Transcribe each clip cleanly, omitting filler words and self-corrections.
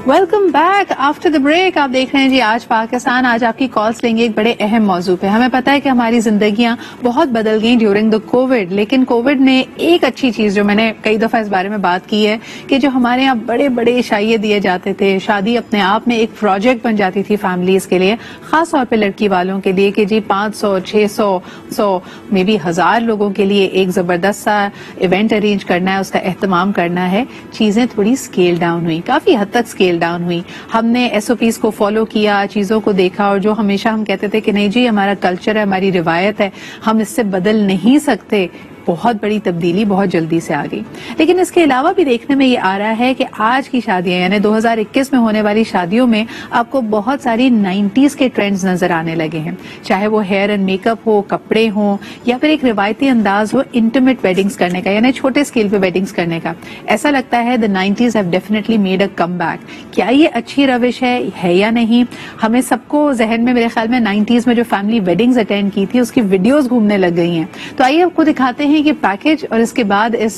Welcome back after the break. آپ دیکھ رہے ہیں جی آج پاکستان. آج آپ کی کالس لیں گے ایک بڑے اہم موضوع پہ. ہمیں پتا ہے کہ ہماری زندگیاں بہت بدل گئیں ڈیورنگ دا کووڈ, لیکن کووڈ نے ایک اچھی چیز جو میں نے کئی دفعہ اس بارے میں بات کی ہے کہ جو ہمارے یہاں بڑے بڑے عشائیے دیے جاتے تھے, شادی اپنے آپ میں ایک پروجیکٹ بن جاتی تھی فیملیز کے لیے, خاص طور پہ لڑکی والوں کے لیے کہ جی 500 600 100 مے بی 1000 لوگوں کے لیے ایک زبردست سا ایونٹ ارینج کرنا ہے, اس کا اہتمام کرنا ہے. چیزیں تھوڑی اسکیل ڈاؤن ہوئی, کافی حد تک اسکیل ڈاؤن ہوئی. ہم نے ایس او پیز کو فالو کیا, چیزوں کو دیکھا, اور جو ہمیشہ ہم کہتے تھے کہ نہیں جی ہمارا کلچر ہے, ہماری روایت ہے, ہم اس سے بدل نہیں سکتے, بہت بڑی تبدیلی بہت جلدی سے آ گئی. لیکن اس کے علاوہ بھی دیکھنے میں یہ آ رہا ہے کہ آج کی شادیاں یعنی 2021 میں ہونے والی شادیوں میں آپ کو بہت ساری 90s کے ٹرینڈز نظر آنے لگے ہیں, چاہے وہ ہیئر اینڈ میک اپ ہو, کپڑے ہوں, یا پھر ایک روایتی انداز ہو انٹیمیٹ ویڈنگز کرنے کا, یعنی چھوٹے اسکیل پہ ویڈنگز کرنے کا. ایسا لگتا ہے the 90s have definitely made a comeback. کیا یہ اچھی روش ہے یا نہیں؟ ہمیں سب کو ذہن میں میرے خیال میں 90s میں جو فیملی ویڈنگز اٹینڈ کی تھی اس کی ویڈیوز گھومنے لگ گئی ہیں. تو آئیے آپ کو دکھاتے ہیں کہ پیکج, اور اس کے بعد اس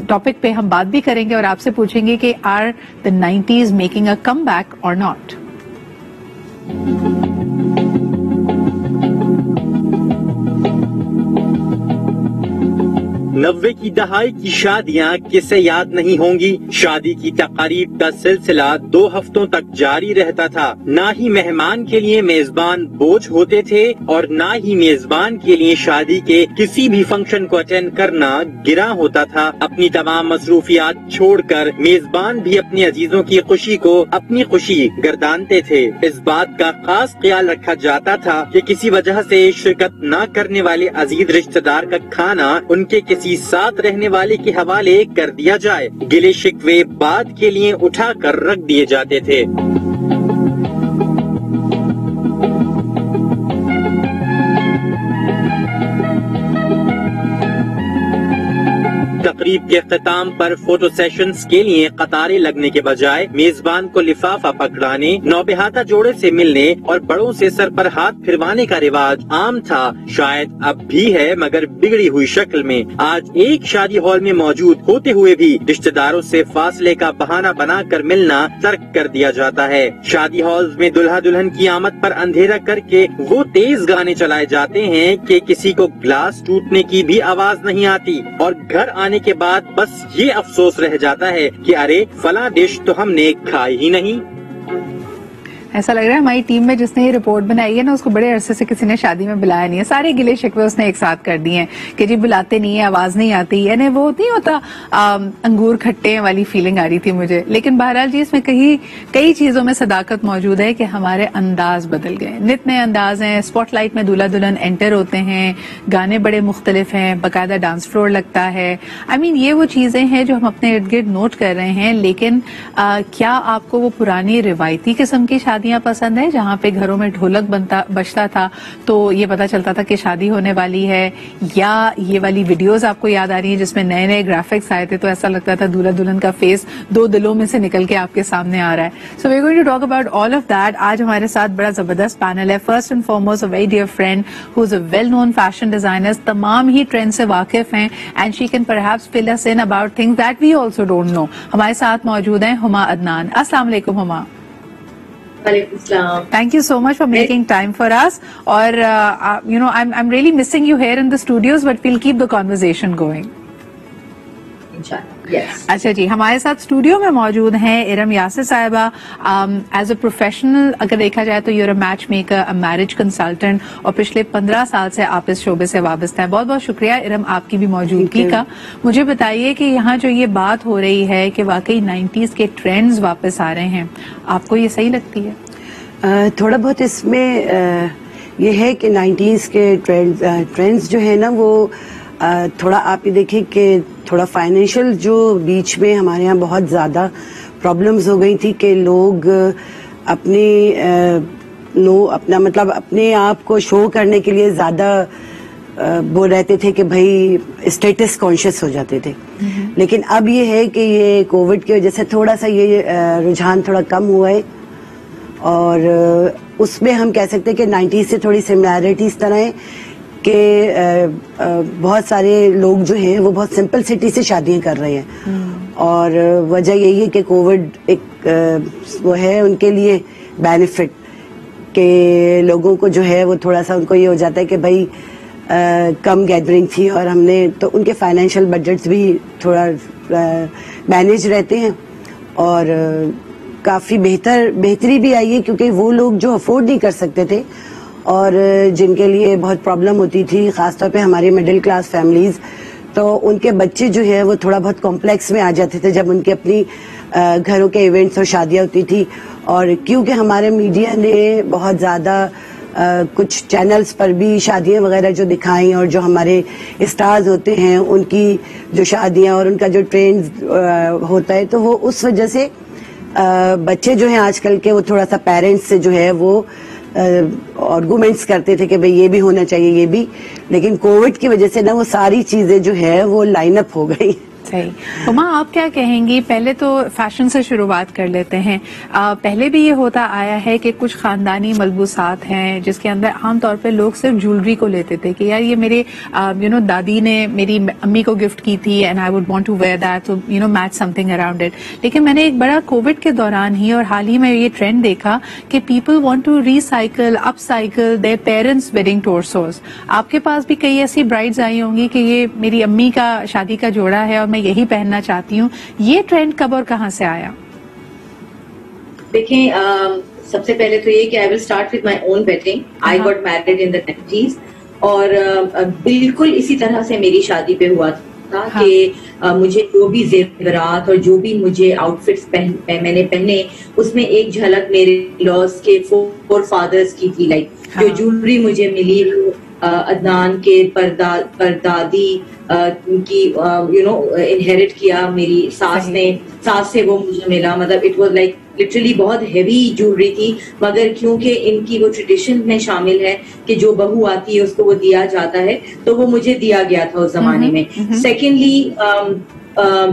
ٹاپک پہ ہم بات بھی کریں گے اور آپ سے پوچھیں گے کہ are the 90s making a comeback or not. 90 کی دہائی کی شادیاں کسے یاد نہیں ہوں گی. شادی کی تقاریب کا سلسلہ 2 ہفتوں تک جاری رہتا تھا. نہ ہی مہمان کے لیے میزبان بوجھ ہوتے تھے اور نہ ہی میزبان کے لیے شادی کے کسی بھی فنکشن کو اٹینڈ کرنا گراں ہوتا تھا. اپنی تمام مصروفیات چھوڑ کر میزبان بھی اپنی عزیزوں کی خوشی کو اپنی خوشی گردانتے تھے. اس بات کا خاص خیال رکھا جاتا تھا کہ کسی وجہ سے شرکت نہ کرنے والے عزیز رشتہ دار کا کھانا ان کے کسی ساتھ رہنے والے کے حوالے کر دیا جائے. گلے شکوے بعد کے لیے اٹھا کر رکھ دیے جاتے تھے. تقریب کے اختتام پر فوٹو سیشنز کے لیے قطاریں لگنے کے بجائے میزبان کو لفافہ پکڑانے, نوبہاتہ جوڑے سے ملنے اور بڑوں سے سر پر ہاتھ پھروانے کا رواج عام تھا. شاید اب بھی ہے مگر بگڑی ہوئی شکل میں. آج ایک شادی ہال میں موجود ہوتے ہوئے بھی رشتہ داروں سے فاصلے کا بہانہ بنا کر ملنا ترک کر دیا جاتا ہے. شادی ہالز میں دلہا دلہن کی آمد پر اندھیرا کر کے وہ تیز گانے چلائے جاتے ہیں کہ کسی کو گلاس ٹوٹنے کی بھی آواز نہیں آتی, اور گھر آنے کے بعد بس یہ افسوس رہ جاتا ہے کہ ارے فلاں ڈش تو ہم نے کھائی ہی نہیں. ایسا لگ رہا ہے ہماری ٹیم میں جس نے یہ رپورٹ بنائی ہے نا اس کو بڑے عرصے سے کسی نے شادی میں بلایا نہیں ہے. سارے گلے شکوے اس نے ایک ساتھ کر دیے ہیں کہ جی بلاتے نہیں ہیں, آواز نہیں آتی, یعنی وہ نہیں ہوتا انگور کھٹے والی فیلنگ آ رہی تھی مجھے. لیکن بہرحال جی اس میں کئی چیزوں میں صداقت موجود ہے کہ ہمارے انداز بدل گئے, نت نئے انداز ہیں. اسپاٹ لائٹ میں دولہا دلہن انٹر ہوتے ہیں, گانے بڑے مختلف ہیں, باقاعدہ ڈانس فلور لگتا ہے. یہ وہ چیزیں ہیں جو ہم اپنے ارد گرد نوٹ کر رہے ہیں. لیکن کیا آپ کو وہ پرانی روایتی قسم کی شادیاں پسند ہے جہاں پہ گھروں میں ڈھولک بجتا تھا تو یہ پتا چلتا تھا کہ شادی ہونے والی ہے, یا یہ والی ویڈیوز آپ کو یاد آ رہی ہیں جس میں نئے نئے گرافکس آئے تھے تو ایسا لگتا تھا دولہا دلہن کا فیس 2 دلوں میں سے نکل کے آپ کے سامنے آ رہا ہے. So we are going to talk about all of that. آج ہمارے ساتھ بڑا زبردست پینل ہے. First and foremost a very dear friend who is a well known fashion designer, تمام ہی ٹرینڈ سے واقف ہیں, and she can perhaps fill us in about things that we also don't know. ہمارے ساتھ موجود ہیں ہما عدنان. السلام علیکم ہما. Thank you so much for making time for us. Or I'm really missing you here in the studios, but we'll keep the conversation going. Yes. اچھا جی, ہمارے ساتھ اسٹوڈیو میں موجود ہیں ارم یاسر صاحبہ. ایز اے پروفیشنل اگر دیکھا جائے تو your a match maker, a marriage consultant, اور پچھلے 15 سال سے آپ اس شعبے سے وابستہ ہیں. بہت بہت شکریہ ارم آپ کی بھی موجودگی کا. مجھے بتائیے کہ یہاں جو یہ بات ہو رہی ہے کہ واقعی 90s کے ٹرینڈز واپس آ رہے ہیں, آپ کو یہ صحیح لگتی ہے؟ تھوڑا بہت اس میں یہ ہے کہ 90s کے ٹرینڈز جو ہے نا وہ تھوڑا آپ یہ دیکھیں کہ تھوڑا فائنینشیل جو بیچ میں ہمارے ہاں بہت زیادہ پرابلمز ہو گئی تھی کہ لوگ اپنا مطلب اپنے آپ کو شو کرنے کے لیے زیادہ بول رہتے تھے کہ بھائی اسٹیٹس کانشیس ہو جاتے تھے. لیکن اب یہ ہے کہ یہ کووڈ کی وجہ سے تھوڑا سا یہ رجحان تھوڑا کم ہوا ہے, اور اس میں ہم کہہ سکتے ہیں کہ 90s سے تھوڑی سملیرٹی اس طرح ہے کہ بہت سارے لوگ جو ہیں وہ بہت سمپل سٹی سے شادیاں کر رہے ہیں, اور وجہ یہی ہے کہ کووڈ ایک وہ ہے ان کے لیے بینیفٹ کہ لوگوں کو جو ہے وہ تھوڑا سا ان کو یہ ہو جاتا ہے کہ بھائی کم گیدرنگ تھی اور ہم نے تو ان کے فائنینشیل بجٹس بھی تھوڑا مینیج رہتے ہیں اور کافی بہتری بھی آئی ہے کیونکہ وہ لوگ جو افورڈ نہیں کر سکتے تھے اور جن کے لیے بہت پرابلم ہوتی تھی خاص طور پہ ہماری مڈل کلاس فیملیز تو ان کے بچے جو ہے وہ تھوڑا بہت کمپلیکس میں آ جاتے تھے جب ان کے اپنی گھروں کے ایونٹس اور شادیاں ہوتی تھی اور کیونکہ ہمارے میڈیا نے بہت زیادہ کچھ چینلز پر بھی شادیاں وغیرہ جو دکھائیں اور جو ہمارے اسٹارز ہوتے ہیں ان کی جو شادیاں اور ان کا جو ٹرینڈ ہوتا ہے تو وہ اس وجہ سے بچے جو ہیں آج کل کے وہ تھوڑا سا پیرنٹس سے جو ہے وہ آرگومنٹس کرتے تھے کہ بھئی یہ بھی ہونا چاہیے یہ بھی لیکن کووڈ کی وجہ سے نا وہ ساری چیزیں جو ہے وہ لائن اپ ہو گئی. صحیح. ماں آپ کیا کہیں گی؟ پہلے تو فیشن سے شروعات کر لیتے ہیں. پہلے بھی یہ ہوتا آیا ہے کہ کچھ خاندانی ملبوسات ہیں جس کے اندر عام طور پہ لوگ صرف جولری کو لیتے تھے کہ یار یہ میرے دادی نے میری امی کو گفٹ کی تھی and I would want to wear that so much something around it. لیکن میں نے ایک بڑا کووڈ کے دوران ہی اور حال ہی میں یہ ٹرینڈ دیکھا کہ people want to recycle upcycle their parents wedding trousseaus. آپ کے پاس بھی کئی ایسی برائڈز آئی ہوں گی کہ یہ میری امی کا شادی کا جوڑا ہے اور میں یہی پہننا چاہتی ہوں. یہ ٹرینڈ کب اور کہاں سے آیا؟ دیکھیں سب سے پہلے تو یہ کہ I will start with my own wedding. I got married in the 90s اور بالکل اسی طرح سے میری شادی پہ ہوا تھا کہ مجھے جو بھی زیورات اور جو بھی مجھے آؤٹ فٹس میں نے پہنے اس میں ایک جھلک میرے لاس کے 4 فادرز کی تھی. لائک جو جولری مجھے ملی عدنان کے پردادی کی انہیریٹ کیا میری ساس نے، ساس سے وہ مجھے ملا. مطلب اٹ واز لائک لٹرلی بہت ہیوی جولری تھی مگر کیونکہ ان کی وہ ٹریڈیشن میں شامل ہے کہ جو بہو آتی ہے اس کو وہ دیا جاتا ہے تو وہ مجھے دیا گیا تھا اس زمانے میں. سیکنڈلی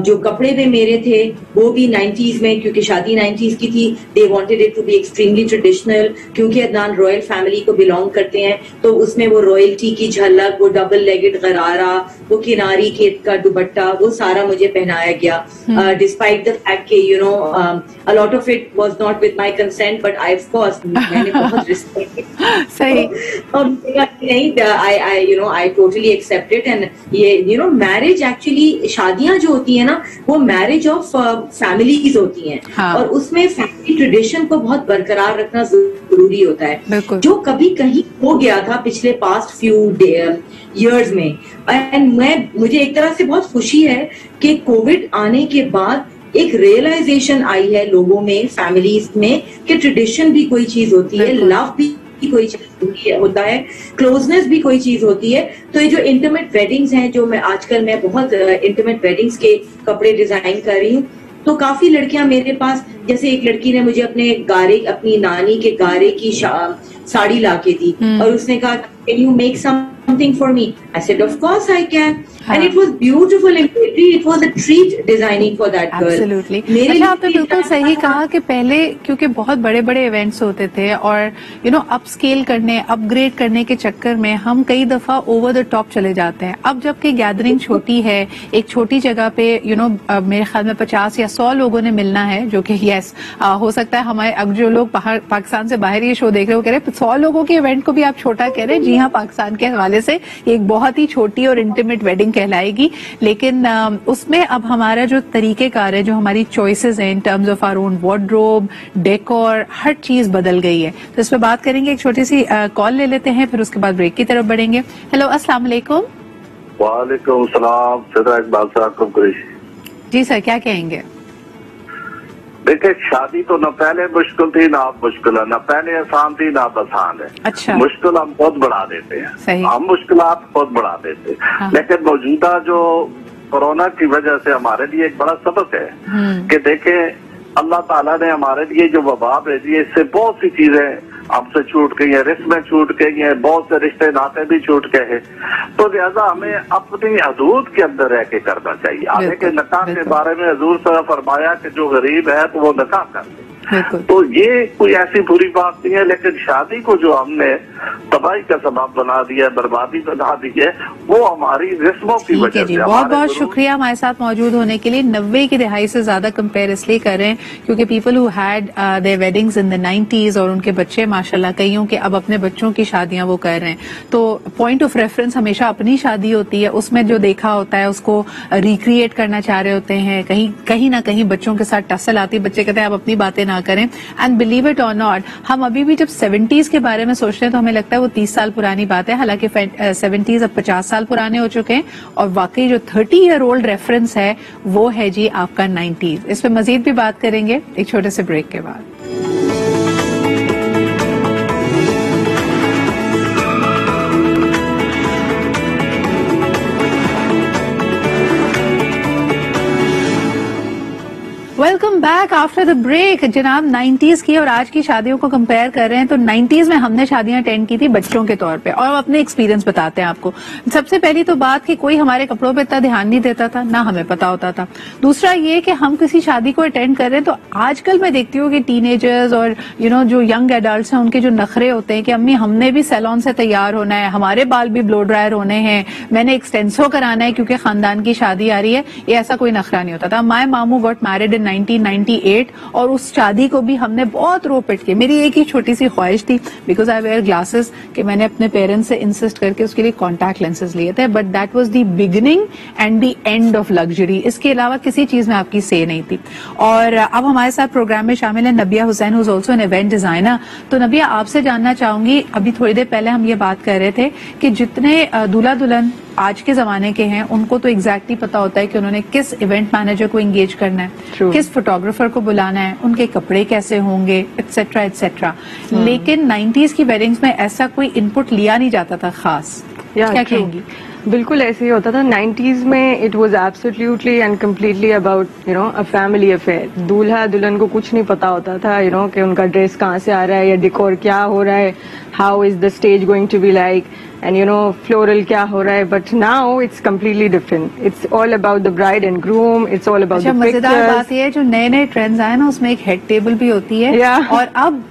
جو کپڑے میں میرے تھے وہ بھی 90s میں کیونکہ شادی 90s کی تھی. They wanted it to be extremely traditional کیونکہ عدنان رائل فیملی کو بلونگ کرتے ہیں تو اس میں وہ رائلٹی کی جھلک، وہ ڈبل لیگڈ غرارہ، وہ کناری کھیت کا دوپٹہ، وہ سارا مجھے پہنایا گیا. ڈسپائٹ دا فیکٹ کہ a lot of it was not with my consent but I of course میں نے بہت ریسپیکٹ اور نہیں I totally accept it. and یہ میرج ایکچولی شادیاں جو ہوتی ہیں نا وہ میرج آف فیملیز ہوتی ہیں اور اس میں فیملی ٹریڈیشن کو بہت برقرار رکھنا ضروری ہوتا ہے جو کبھی کہیں ہو گیا تھا پچھلے پاسٹ فیو ایئرز میں. اینڈ مجھے ایک طرح سے بہت خوشی ہے کہ کووڈ آنے کے بعد ایک ریئلائزیشن آئی ہے لوگوں میں، فیملیز میں کہ ٹریڈیشن بھی کوئی چیز ہوتی ہے، لو بھی کوئی چیز ہوتا ہے، کلوزنس بھی کوئی چیز ہوتی ہے. تو یہ جو انٹیمیٹ ویڈنگز ہیں جو میں آج کل میں بہت انٹیمیٹ ویڈنگز کے کپڑے ڈیزائن کر رہی ہوں تو کافی لڑکیاں میرے پاس، جیسے ایک لڑکی نے مجھے اپنی نانی کے گارے کی ساڑی لا کے دی اور اس نے کہا can you make something for me? I said of course I can. And it was beautiful embroidery. It was a treat designing for that girl. Absolutely. اچھا آپ نے بالکل صحیح کہا کہ پہلے کیونکہ بہت بڑے بڑے ایونٹس ہوتے تھے اور اپ اسکیل کرنے، اپ گریڈ کرنے کے چکر میں ہم کئی دفعہ اوور دا ٹاپ چلے جاتے ہیں. اب جب کہ گیدرنگ چھوٹی ہے، ایک چھوٹی جگہ پہ میرے خیال میں 50 یا 100 لوگوں نے ملنا ہے جو کہ یس ہو سکتا ہے ہمارے اب جو لوگ پاکستان سے باہر یہ شو دیکھ رہے وہ کہہ رہے 100 لوگوں کے ایونٹ کو بھی آپ چھوٹا کہہ رہے ہیں. جی ہاں، پاکستان کے حوالے سے ایک بہت ہی چھوٹی اور انٹیمیٹ ویڈنگ کہلائے گی لیکن اس میں اب ہمارا جو طریقہ کار ہے، جو ہماری چوائسیز ہیں in terms of our own wardrobe, decor, ہر چیز بدل گئی ہے. تو اس پہ بات کریں گے. ایک چھوٹی سی کال لے لیتے ہیں پھر اس کے بعد بریک کی طرف بڑھیں گے. ہیلو، السلام علیکم. وعلیکم السلام. سیدھا اقبال صاحب قریشی. جی سر، کیا کہیں گے؟ دیکھیں، شادی تو نہ پہلے مشکل تھی نہ اب مشکل ہے، نہ پہلے آسان تھی نہ اب آسان ہے. اچھا، مشکل ہم خود بڑھا دیتے ہیں، ہم مشکلات خود بڑھا دیتے ہیں. لیکن موجودہ جو کورونا کی وجہ سے ہمارے لیے ایک بڑا سبق ہے کہ دیکھیں اللہ تعالیٰ نے ہمارے لیے جو وبا بھیجی ہے اس سے بہت سی چیزیں ہم سے چھوٹ گئی ہیں، رسمیں چھوٹ گئی ہیں، بہت سے رشتے ناطے بھی چھوٹ گئے ہیں. تو لہٰذا ہمیں اپنی حدود کے اندر رہ کے کرنا چاہیے. آگے کے نکاح کے بارے میں حضور صلی اللہ علیہ وسلم فرمایا کہ جو غریب ہے تو وہ نکاح کر لے. تو یہ کوئی ایسی بری بات نہیں ہے. لیکن شادی کو جو ہم نے تباہی کا سبب بنا دیا ہے, بربادی بنا دی ہے, وہ ہماری رسموں کی وجہ سے. بہت بہت شکریہ ہمارے ساتھ موجود ہونے کے لیے. 90 کی دہائی سے زیادہ کمپیئر اس لیے کر رہے ہیں کیونکہ people who had their weddings in the 90s اور ان کے بچے ماشاءاللہ کئیوں کے اب اپنے بچوں کی شادیاں وہ کر رہے ہیں, تو پوائنٹ آف ریفرنس ہمیشہ اپنی شادی ہوتی ہے, اس میں جو دیکھا ہوتا ہے اس کو ریکریٹ کرنا چاہ رہے ہوتے ہیں, کہیں نہ کہیں بچوں کے ساتھ ٹسل آتی ہے, بچے کہتے ہیں آپ اپنی باتیں نہ کریں. اینڈ بلیو اٹ اور ناٹ, ہم ابھی بھی جب 70s کے بارے میں سوچتے ہیں تو ہمیں لگتا ہے وہ 30 سال پرانی بات ہے, حالانکہ 70s اب 50 سال پرانے ہو چکے ہیں, اور واقعی جو 30-year-old ریفرنس ہے وہ ہے جی آپ کا 90s. اس پہ مزید بھی بات کریں گے ایک چھوٹے سے بریک کے بعد. Welcome back after the break. جناب 90s کی اور آج کی شادیوں کو کمپیئر کر رہے ہیں تو 90s میں ہم نے شادیاں اٹینڈ کی تھی بچوں کے طور پہ, اور اپنے ایکسپیرینس بتاتے ہیں آپ کو. سب سے پہلی تو بات کہ کوئی ہمارے کپڑوں پہ اتنا دھیان نہیں دیتا تھا, نہ ہمیں پتا ہوتا تھا. دوسرا یہ کہ ہم کسی شادی کو اٹینڈ کر رہے ہیں تو آج کل میں دیکھتی ہوں کہ ٹین ایجرز اور جو ینگ ایڈلٹس ہیں ان کے جو نخرے ہوتے ہیں کہ امی ہم نے بھی سیلون سے تیار ہونا ہے, ہمارے بال بھی بلو ڈرائر ہونے ہیں, میں نے ایکسٹینسو کرانا ہے کیونکہ خاندان کی شادی آ رہی ہے. یہ ایسا کوئی نخرہ نہیں ہوتا تھا. مائی مامو گاٹ میرڈ ان 1998 اور اس شادی کو بھی ہم نے بہت رو پٹ کی. میری ایک ہی چھوٹی سی خواہش تھی, بیکاز آئی ویئر گلاسز, کہ میں نے اپنے پیرنٹس سے انسسٹ کر کے اس کے لیے کانٹیکٹ لینسز لیے تھے, but that was the beginning and the end of luxury. اس کے علاوہ کسی چیز میں آپ کی سے نہیں تھی. اور اب ہمارے ساتھ پروگرام میں شامل ہے نبیہ حسین, who's also an event designer. تو نبیہ آپ سے جاننا چاہوں گی, ابھی تھوڑی دیر پہلے ہم یہ بات کر رہے تھے کہ جتنے دولہا دلہن آج کے زمانے کے ہیں ان کو تو ایگزیکٹلی پتا ہوتا ہے کہ انہوں نے کس ایونٹ مینیجر کو انگیج کرنا ہے, کس فوٹوگرافر کو بلانا ہے, ان کے کپڑے کیسے ہوں گے, ایٹسٹرا ایٹسٹرا. لیکن 90s کی ویڈنگز میں ایسا کوئی انپٹ لیا نہیں جاتا تھا خاص, کیا کہیں گی؟ بالکل ایسے ہی ہوتا تھا 90s میں. It was absolutely and completely about a family affair. دولہا دلہن کو کچھ نہیں پتا ہوتا تھا کہ ان کا ڈریس کہاں سے آ رہا ہے یا ڈیکور کیا ہو رہا ہے, how is the stage going to be like, and floral کیا ہو رہا ہے. But now it's completely different. It's all about the bride and groom, it's all about. مزیدار بات یہ ہے جو نئے نئے ٹرینڈز آئے نا اس میں ایک ہیڈ ٹیبل بھی ہوتی ہے, اور اب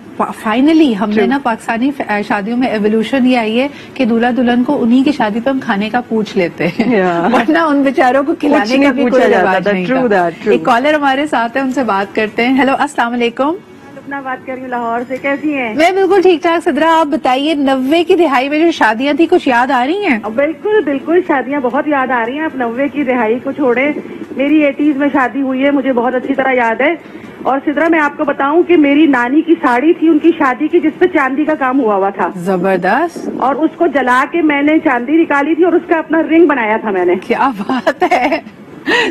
فائنلی ہم نے نا پاکستانی شادیوں میں ایولیوشن یہ آئی ہے کہ دولہا دلہن کو انہی کی شادی پہ ہم کھانے کا پوچھ لیتے ہیں, ورنہ ان بیچاروں کو کھلانے کا بھی کوئی رواج نہیں تھا. ایک کالر ہمارے ساتھ ہے, ان سے بات کرتے ہیں. ہیلو, السلام علیکم. اپنا بات کر رہی ہوں لاہور سے, کیسی ہیں؟ میں بالکل ٹھیک ٹھاک. صدرہ آپ بتائیے 90 کی دہائی میں جو شادیاں تھی کچھ یاد آ رہی ہیں؟ بالکل بالکل, شادیاں بہت یاد آ رہی ہیں. آپ 90 کی دہائی کو چھوڑے, میری 80s میں شادی ہوئی ہے, مجھے بہت اچھی طرح یاد ہے. اور سدرا میں آپ کو بتاؤں کہ میری نانی کی ساڑی تھی ان کی شادی کی جس پہ چاندی کا کام ہوا تھا. زبردست. اور اس کو جلا کے میں نے چاندی نکالی تھی اور اس کا اپنا رنگ بنایا تھا میں نے. کیا بات ہے,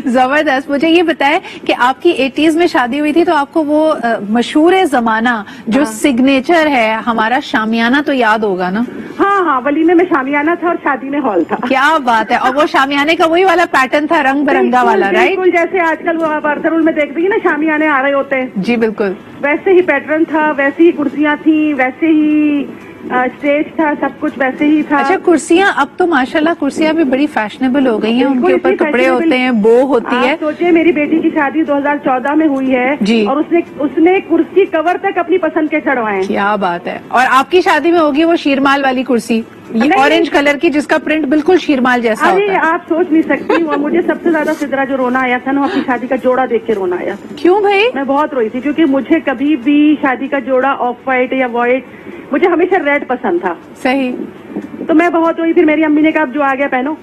زبردست. مجھے یہ بتائیں کہ آپ کی 80s میں شادی ہوئی تھی تو آپ کو وہ مشہور زمانہ جو سگنیچر ہے ہمارا شامیانہ تو یاد ہوگا نا؟ ہاں, ولیمے میں شامیانہ تھا اور شادی میں ہال تھا. کیا بات ہے. اور وہ شامیانے کا وہی والا پیٹرن تھا, رنگ برنگا والا, رائٹ؟ بالکل, جیسے آج کل وہ برسرول میں دیکھ رہی نا شامیانے آ رہے ہوتے ہیں. جی بالکل, ویسے ہی پیٹرن تھا, ویسے ہی کرسیاں تھیں, ویسے ہی اسٹیج تھا, سب کچھ ویسے ہی تھا. اچھا, کرسیاں اب تو ماشاءاللہ کرسیاں بھی بڑی فیشنیبل ہو گئی ہیں, ان کے اوپر کپڑے ہوتے ہیں, بو ہوتی ہے. سوچے میری بیٹی کی شادی 2014 میں ہوئی ہے جی, اور اس نے کرسی کور تک اپنی پسند کے چڑھوائے. کیا بات ہے. اور آپ کی شادی میں ہوگی وہ شیرمال والی کرسی, اورنج کلر کی, جس کا پرنٹ بالکل شیرمال جیسا ہوتا ہے. آپ سوچ نہیں سکتی. اور مجھے سب سے زیادہ سدرا جو رونا آیا تھا نا, اپنی شادی کا جوڑا دیکھ کے رونا آیا تھا. کیوں بھائی؟ میں بہت روئی تھی کیونکہ مجھے کبھی بھی شادی کا جوڑا آف وائٹ یا وائٹ, مجھے ہمیشہ ریڈ پسند تھا. صحیح. تو میں بہت روئی. پھر میری امی نے کہا اب جو آ گیا پہنو,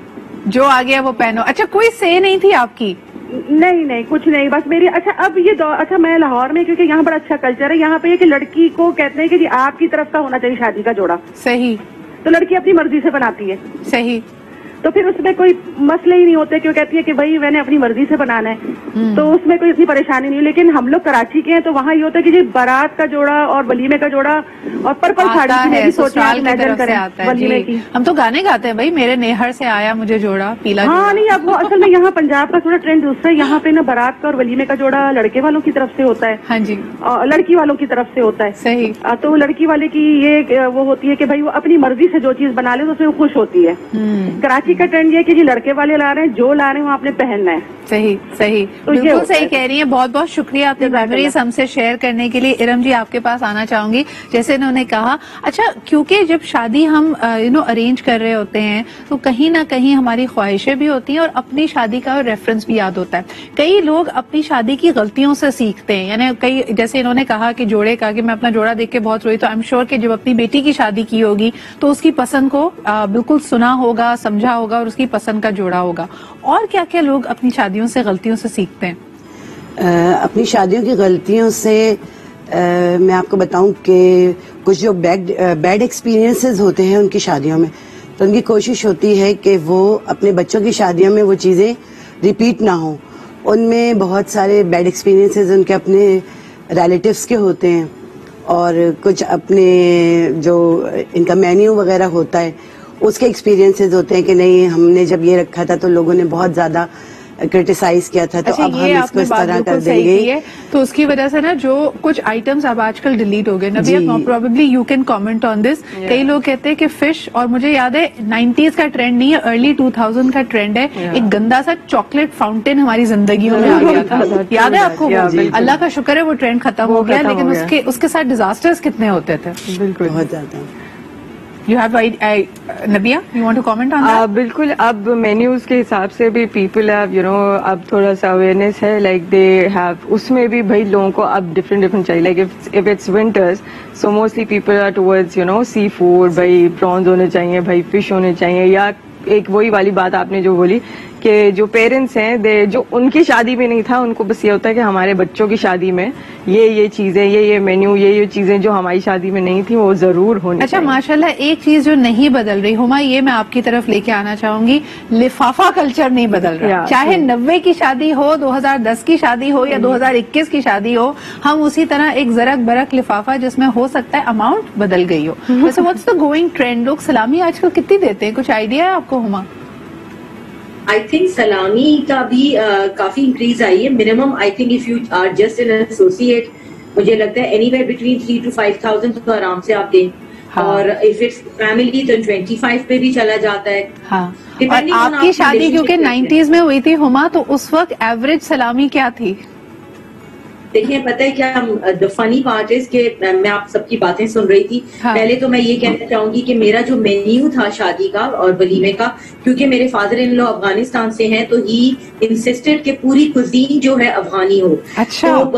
جو آ گیا وہ پہنو. اچھا, کوئی سے نہیں تھی آپ کی؟ نہیں, کچھ نہیں, بس میری. اچھا اب یہ اچھا میں لاہور میں, کیونکہ یہاں پر اچھا کلچر ہے, یہاں پہ یہ کہ لڑکی کو کہتے ہیں کہ جی آپ کی طرف کا ہونا چاہیے شادی کا جوڑا. صحیح. تو لڑکی اپنی مرضی سے بناتی ہے. صحیح. تو پھر اس میں کوئی مسئلے ہی نہیں ہوتے, کیوں کہتی ہے کہ بھائی میں نے اپنی مرضی سے بنانا ہے, تو اس میں کوئی اتنی پریشانی نہیں. لیکن ہم لوگ کراچی کے ہیں تو وہاں یہ ہوتا ہے کہ جی بارات کا جوڑا اور ولیمے کا جوڑا اور پرپل ساڑی میری سوچال کی طرف سے آتا ہے ولیمے کی. ہم تو گانے گاتے ہیں بھائی, میرے نیہر سے آیا مجھے جوڑا پیلا. ہاں نہیں, اب وہ اصل میں یہاں پنجاب کا تھوڑا ٹرینڈ دوسرا ہے. یہاں پہ نا بارات کا اور ولیمے کا جوڑا لڑکے والوں کی طرف سے ہوتا ہے. ہاں جی. لڑکی والوں کی طرف سے ہوتا ہے. صحیح. تو لڑکی والے کی یہ وہ ہوتی ہے کہ بھائی وہ اپنی مرضی سے جو چیز بنا لے تو اس میں خوش ہوتی ہے. کراچی کراچی کا ٹرینڈ یہ ہے کہ جی لڑکے والے لا رہے ہیں، جو لا رہے ہیں وہ آپ نے پہننا ہے. صحیح صحیح، بالکل صحیح کہہ رہی ہیں. بہت بہت شکریہ اپنی میموریز ہم سے شیئر کرنے کے لیے. ارم جی آپ کے پاس آنا چاہوں گی. جیسے انہوں نے کہا، اچھا کیونکہ جب شادی ہم ارینج کر رہے ہوتے ہیں تو کہیں نہ کہیں ہماری خواہشیں بھی ہوتی ہیں اور اپنی شادی کا ریفرنس بھی یاد ہوتا ہے. کئی لوگ اپنی شادی کی غلطیوں سے سیکھتے ہیں، یعنی کئی جیسے انہوں نے کہا کہ جوڑے کا کہ میں اپنا جوڑا دیکھ کے بہت روئی، تو آئی ایم شیور کہ جب اپنی بیٹی کی شادی کی ہوگی تو اس کی پسند کو بالکل سنا ہوگا، سمجھا ہوگا اور اس کی پسند کا جوڑا ہوگا. اور کیا کیا لوگ اپنی شادیوں سے غلطیوں سے سیکھتے ہیں؟ اپنی شادیوں کی غلطیوں سے میں آپ کو بتاؤں کہ کچھ جو بیڈ ایکسپیرینسز ہوتے ہیں ان کی شادیوں میں، تو ان کی کوشش ہوتی ہے کہ وہ اپنے بچوں کی شادیوں میں وہ چیزیں ریپیٹ نہ ہوں. ان میں بہت سارے بیڈ ایکسپیرینسز ان کے اپنے ریلیٹیوز کے ہوتے ہیں، اور کچھ اپنے جو ان کا مینیو وغیرہ ہوتا ہے اس کے ایکسپیرینسز ہوتے ہیں کہ نہیں ہم نے جب یہ رکھا تھا تو لوگوں نے بہت زیادہ کرٹیسائز کیا تھا، تو اب ہم اس کو اس طرح کر دیں گے. تو اس کی وجہ سے نا جو کچھ آئٹمس اب آج کل ڈیلیٹ ہو گئے. Nabiha probably you can comment on this. کئی لوگ کہتے ہیں کہ فش، اور مجھے یاد ہے 90s کا ٹرینڈ نہیں ہے، ارلی 2000 کا ٹرینڈ ہے، ایک گندا سا چاکلیٹ فاؤنٹین ہماری زندگیوں میں آ گیا تھا. یاد ہے آپ کو؟ اللہ کا شکر ہے وہ ٹرینڈ ختم ہو گیا، لیکن اس کے ساتھ ڈیزاسٹرز کتنے ہوتے تھے. بالکل بہت زیادہ. Nabiha you want to comment on that؟ بالکل. اب مینیوز کے حساب سے بھی پیپل ہیو اب تھوڑا سا اویئرنیس ہے، لائک دے ہیو، اس میں بھی بھائی لوگوں کو اب ڈفرینٹ چاہیے. Like if it's winters so mostly people are towards seafood, بھائی پرانز ہونے چاہیے، بھائی فش ہونے چاہیے. یا ایک وہی والی بات آپ نے جو بولی کہ جو پیرنٹس ہیں جو ان کی شادی میں نہیں تھا، ان کو بس یہ ہوتا ہے کہ ہمارے بچوں کی شادی میں یہ چیزیں، یہ مینیو، یہ چیزیں جو ہماری شادی میں نہیں تھی وہ ضرور ہونی. اچھا ماشاءاللہ، ایک چیز جو نہیں بدل رہی ہما، یہ میں آپ کی طرف لے کے آنا چاہوں گی، لفافہ کلچر نہیں بدل رہا. چاہے 90 کی شادی ہو، 2010 کی شادی ہو یا 2021 کی شادی ہو، ہم اسی طرح ایک زرق برق لفافہ جس میں ہو سکتا ہے اماؤنٹ بدل گئی ہو. ویسے واٹس دا گوئنگ ٹرینڈ؟ لوگ سلامی آج کل کتنی دیتے ہیں؟ کچھ آئیڈیا ہے آپ کو ہما؟ آئی تھنک سلامی کا بھی کافی انکریز آئی ہے. Minimum I think if you are just an associate, مجھے لگتا ہے اینی ویئر بٹوین 3,000 to 5,000 تو آرام سے آپ دیں. اور اف اٹس فیملی تو 25 پہ بھی چلا جاتا ہے. اور آپ کی شادی کیونکہ 90s میں ہوئی تھی ہما، تو اس وقت ایوریج سلامی کیا تھی؟ دیکھیں پتہ ہے کیا، دا فنی پارٹ از کہ میں آپ سب کی باتیں سن رہی تھی. پہلے تو میں یہ کہنا چاہوں گی کہ میرا جو مینیو تھا شادی کا اور ولیمے کا، کیونکہ میرے فادر ان لا افغانستان سے ہیں، تو ہی انسسٹڈ کہ پوری کوزین جو ہے افغانی ہو. تو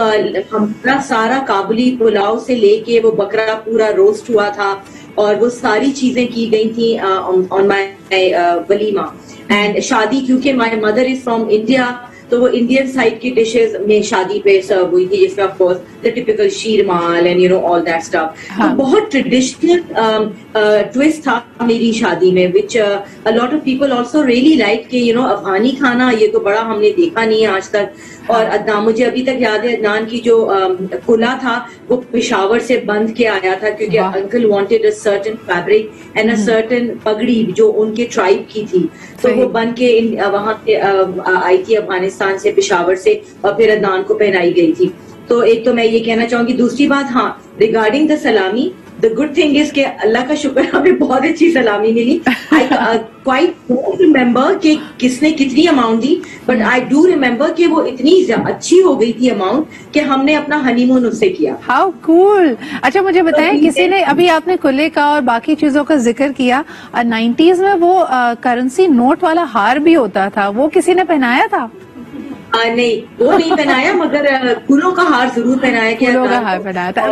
ہمارا سارا کابلی پلاؤ سے لے کے وہ بکرا پورا روسٹ ہوا تھا، اور وہ ساری چیزیں کی گئی تھی آن مائی ولیمہ. اینڈ شادی کیونکہ my mother is from India, تو وہ انڈین سائڈ کی ڈشز میں شادی پہ سرو ہوئی تھی، جس میں آف کورس دا ٹپیکل شیر مال اینڈ آل دیٹ اسٹف. تو بہت ٹریڈیشنل ٹوسٹ تھا میری شادی میں، وچ a lot of people also really like کہ افغانی کھانا یہ تو بڑا ہم نے دیکھا نہیں ہے آج تک. اور عدنان، مجھے ابھی تک یاد ہے عدنان کی جو کلا تھا وہ پشاور سے بند کے آیا تھا، کیونکہ uncle wanted a certain fabric and a certain پگڑی جو ان کے ٹرائب کی تھی، تو وہ بن کے وہاں سے آئی تھی افغانستان سے، پشاور سے، اور پھر عدنان کو پہنائی گئی تھی. تو ایک تو میں یہ کہنا چاہوں گی. دوسری بات، ہاں ریگارڈنگ دا سلامی، the good thing is کہ اللہ کا شکر ہمیں بہت اچھی سلامی ملی. I quite don't remember کہ کس نے کتنی amount the, but I do remember کہ وہ اتنی اچھی ہو گئی تھی اماؤنٹ کہ ہم نے اپنا ہنی مون اس سے کیا. How cool. اچھا مجھے بتائیں، کسی نے، ابھی آپ نے کلے کا اور باقی چیزوں کا ذکر کیا، 90s میں وہ کرنسی نوٹ والا ہار بھی ہوتا تھا، وہ کسی نے پہنایا تھا؟ نہیں، وہ نہیں پہنایا، مگر پھولوں کا ہار ضرور پہنایا گیا. پھولوں کا ہار پہنایا تھا.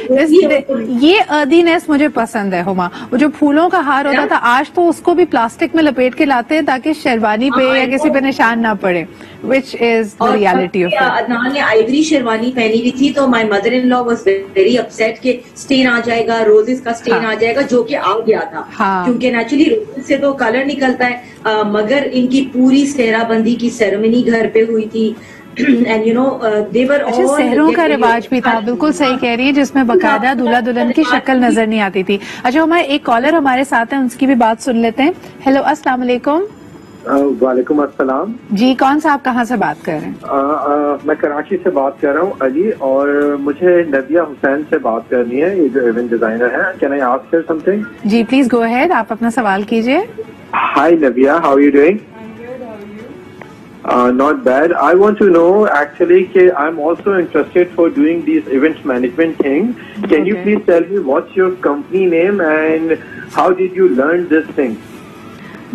ویسے یہ اردینس مجھے پسند ہے ہما، وہ جو پھولوں کا ہار ہوتا تھا. آج تو اس کو بھی پلاسٹک میں لپیٹ کے لاتے ہیں تاکہ شیروانی پہ یا کسی پہ نشان نہ پڑے، which is the reality of it. Adnan نے آئیوری شیروانی پہنی ہوئی تھی، تو my mother in law was very upset کہ اسٹین آ جائے گا، روزز کا اسٹین آ جائے گا، جو کہ آ گیا تھا، کیونکہ نیچرلی روزز سے تو کلر نکلتا ہے. مگر ان کی پوری سہرا بندی کی سیرمنی گھر پہ ہوئی تھی. سہروں کا رواج بھی تھا. بالکل صحیح کہہ رہی ہیں، جس میں باقاعدہ دولہا دلہن کی شکل نظر نہیں آتی تھی. اچھا ہمارے ایک کالر ہمارے ساتھ ہیں، اس کی بھی بات سن لیتے ہیں. ہیلو، السلام علیکم. وعلیکم السلام جی، کون سا آپ کہاں سے بات کر رہے ہیں؟ میں کراچی سے بات کر رہا ہوں علی، اور مجھے نبیہ حسین سے بات کرنی ہے، یہ جو ایونٹ ڈیزائنر ہے. Can I ask her something? جی پلیز گو اہیڈ، آپ اپنا سوال کیجیے. Hi Nabia, how are you doing? Not bad. I want to know actually that I'm also interested for doing these event management thing. Can you please tell me what's your company name and how did you learn this thing?